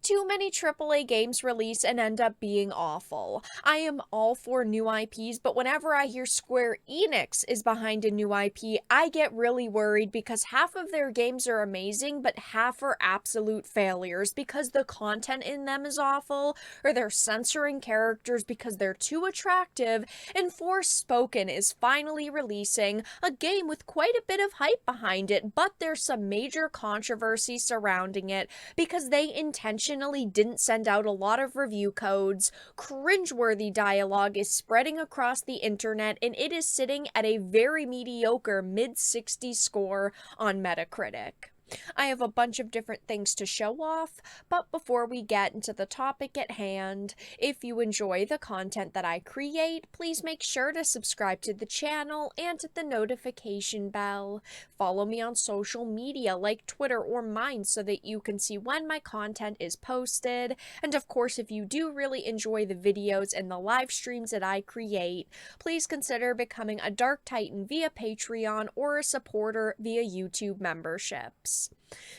Too many AAA games release and end up being awful. I am all for new IPs, but whenever I hear Square Enix is behind a new IP, I get really worried because half of their games are amazing, but half are absolute failures because the content in them is awful, or they're censoring characters because they're too attractive, and Forspoken is finally releasing a game with quite a bit of hype behind it, but there's some major controversy surrounding it because they intentionally didn't send out a lot of review codes. Cringeworthy dialogue is spreading across the internet, and it is sitting at a very mediocre mid 60 score on Metacritic. I have a bunch of different things to show off, but before we get into the topic at hand, if you enjoy the content that I create, please make sure to subscribe to the channel and hit the notification bell. Follow me on social media like Twitter or mine so that you can see when my content is posted. And of course, if you do really enjoy the videos and the live streams that I create, please consider becoming a Dark Titan via Patreon or a supporter via YouTube memberships.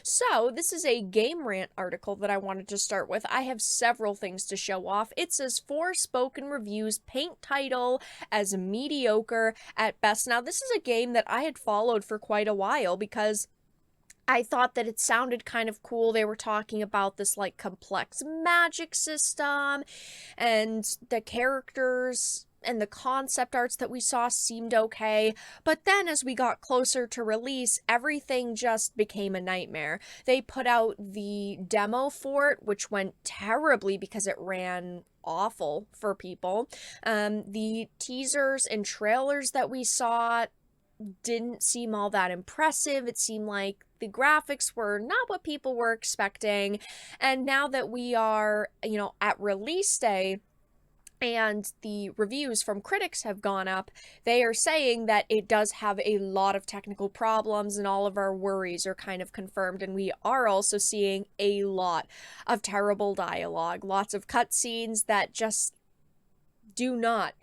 So, this is a Game Rant article that I wanted to start with. I have several things to show off. It says Forspoken reviews paint title as mediocre at best. Now, this is a game that I had followed for quite a while because I thought that it sounded kind of cool. They were talking about this like complex magic system, and the characters and the concept arts that we saw seemed okay. But then as we got closer to release, everything just became a nightmare. They put out the demo for it, which went terribly because it ran awful for people. The teasers and trailers that we saw didn't seem all that impressive. It seemed like the graphics were not what people were expecting. And now that we are, at release day, and the reviews from critics have gone up, they are saying that it does have a lot of technical problems and all of our worries are kind of confirmed. And we are also seeing a lot of terrible dialogue, lots of cutscenes that just do not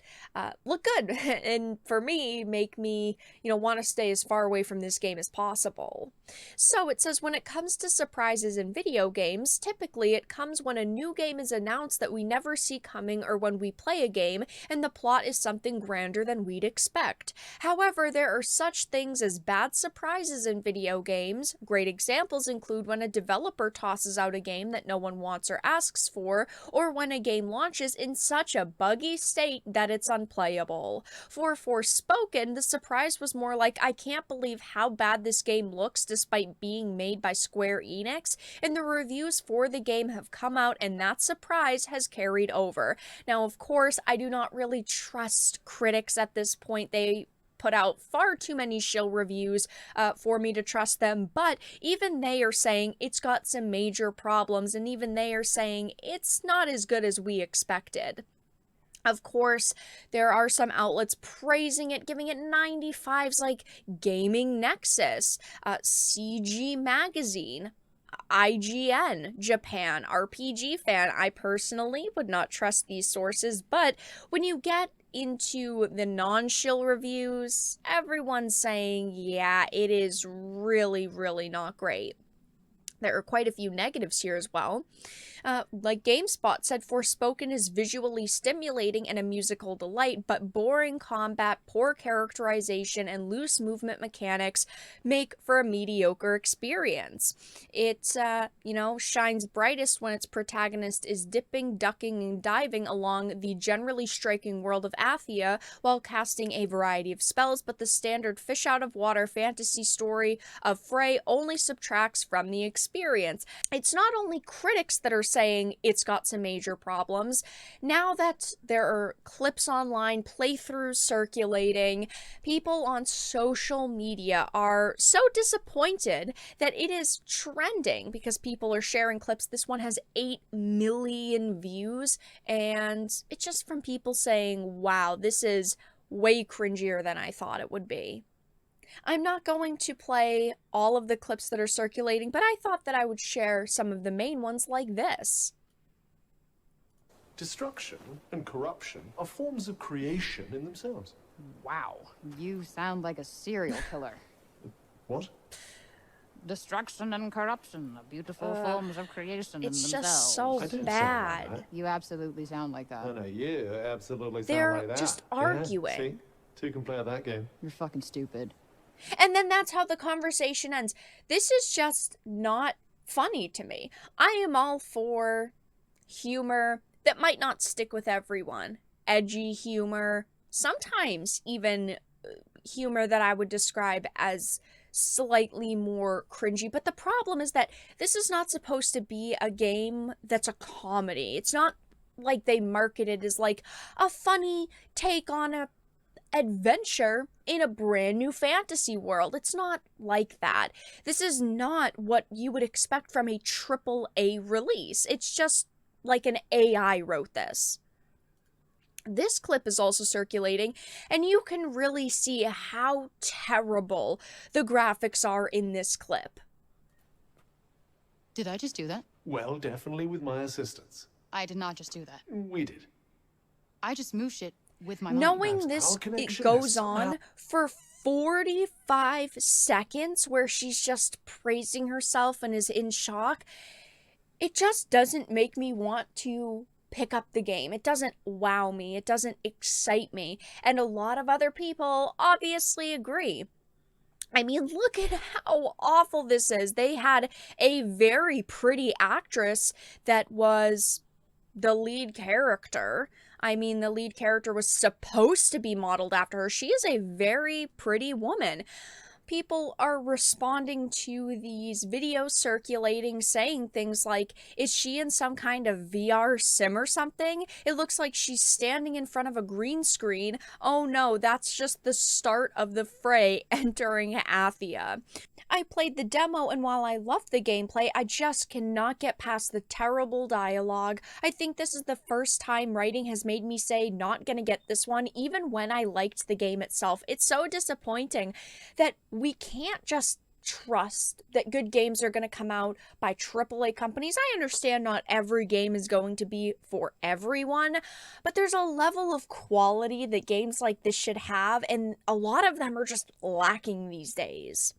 look good, and for me, make me, want to stay as far away from this game as possible. So it says, when it comes to surprises in video games, typically it comes when a new game is announced that we never see coming, or when we play a game and the plot is something grander than we'd expect. However, there are such things as bad surprises in video games. Great examples include when a developer tosses out a game that no one wants or asks for, or when a game launches in such a buggy state that it's unplayable. For Forspoken, the surprise was more like, I can't believe how bad this game looks despite being made by Square Enix, and the reviews for the game have come out and that surprise has carried over. Now, of course, I do not really trust critics at this point. They put out far too many shill reviews for me to trust them, but even they are saying it's got some major problems, and even they are saying it's not as good as we expected. Of course, there are some outlets praising it, giving it 95s like Gaming Nexus, CG Magazine, IGN, Japan, RPG Fan. I personally would not trust these sources, but when you get into the non-shill reviews, everyone's saying, yeah, it is really, really not great. There are quite a few negatives here as well. Like GameSpot said, Forspoken is visually stimulating and a musical delight, but boring combat, poor characterization, and loose movement mechanics make for a mediocre experience. It, shines brightest when its protagonist is dipping, ducking, and diving along the generally striking world of Athia while casting a variety of spells, but the standard fish-out-of-water fantasy story of Frey only subtracts from the experience. It's not only critics that are saying it's got some major problems. Now that there are clips online, playthroughs circulating, people on social media are so disappointed that it is trending because people are sharing clips. This one has 8 million views, and it's just from people saying, wow, this is way cringier than I thought it would be. I'm not going to play all of the clips that are circulating, but I thought that I would share some of the main ones like this. Destruction and corruption are forms of creation in themselves. Wow, you sound like a serial killer. What? Destruction and corruption are beautiful forms of creation in It's themselves. just so I don't sound like bad. that. You absolutely sound like that. No, no, you absolutely sound They're like that. just Yeah, arguing. see? Two can play at that game. You're fucking stupid. And then that's how the conversation ends. This is just not funny to me. I am all for humor that might not stick with everyone. Edgy humor, sometimes even humor that I would describe as slightly more cringy. But the problem is that this is not supposed to be a game that's a comedy. It's not like they market it as like a funny take on a adventure in a brand new fantasy world. It's not like that. This is not what you would expect from a AAA release. It's just like an AI wrote this. This clip is also circulating, and you can really see how terrible the graphics are in this clip. Did I just do that? Well, definitely with my assistance. I did not just do that. We did. I just moved shit with my mind. Knowing That's this, our it connection, goes yes. on for 45 seconds where she's just praising herself and is in shock. It just doesn't make me want to pick up the game. It doesn't wow me. It doesn't excite me. And a lot of other people obviously agree. I mean, look at how awful this is. They had a very pretty actress that was the lead character. I mean, the lead character was supposed to be modeled after her. She is a very pretty woman. People are responding to these videos circulating saying things like, is she in some kind of VR sim or something? It looks like she's standing in front of a green screen. Oh no, that's just the start of the fray entering Athia. I played the demo, and while I love the gameplay, I just cannot get past the terrible dialogue. I think this is the first time writing has made me say, not gonna get this one, even when I liked the game itself. It's so disappointing that we can't just trust that good games are going to come out by AAA companies. I understand not every game is going to be for everyone, but there's a level of quality that games like this should have, and a lot of them are just lacking these days.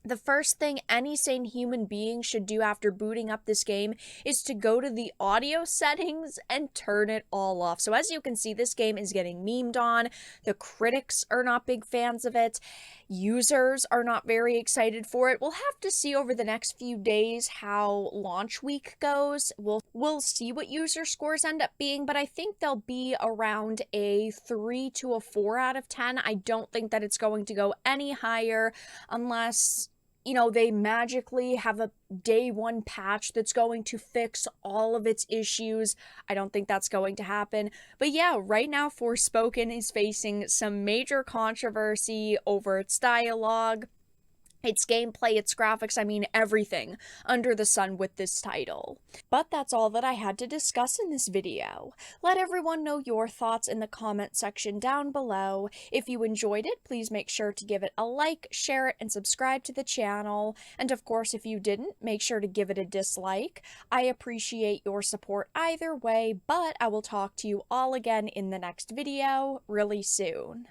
The first thing any sane human being should do after booting up this game is to go to the audio settings and turn it all off. So as you can see, this game is getting memed on. The critics are not big fans of it. Users are not very excited for it. We'll have to see over the next few days how launch week goes. We'll see what user scores end up being, but I think they'll be around a 3 to a 4 out of 10. I don't think that it's going to go any higher unless, you know, they magically have a day one patch that's going to fix all of its issues. I don't think that's going to happen. But yeah, right now Forspoken is facing some major controversy over its dialogue, its gameplay, its graphics, I mean everything under the sun with this title. But that's all that I had to discuss in this video. Let everyone know your thoughts in the comment section down below. If you enjoyed it, please make sure to give it a like, share it, and subscribe to the channel. And of course, if you didn't, make sure to give it a dislike. I appreciate your support either way, but I will talk to you all again in the next video really soon.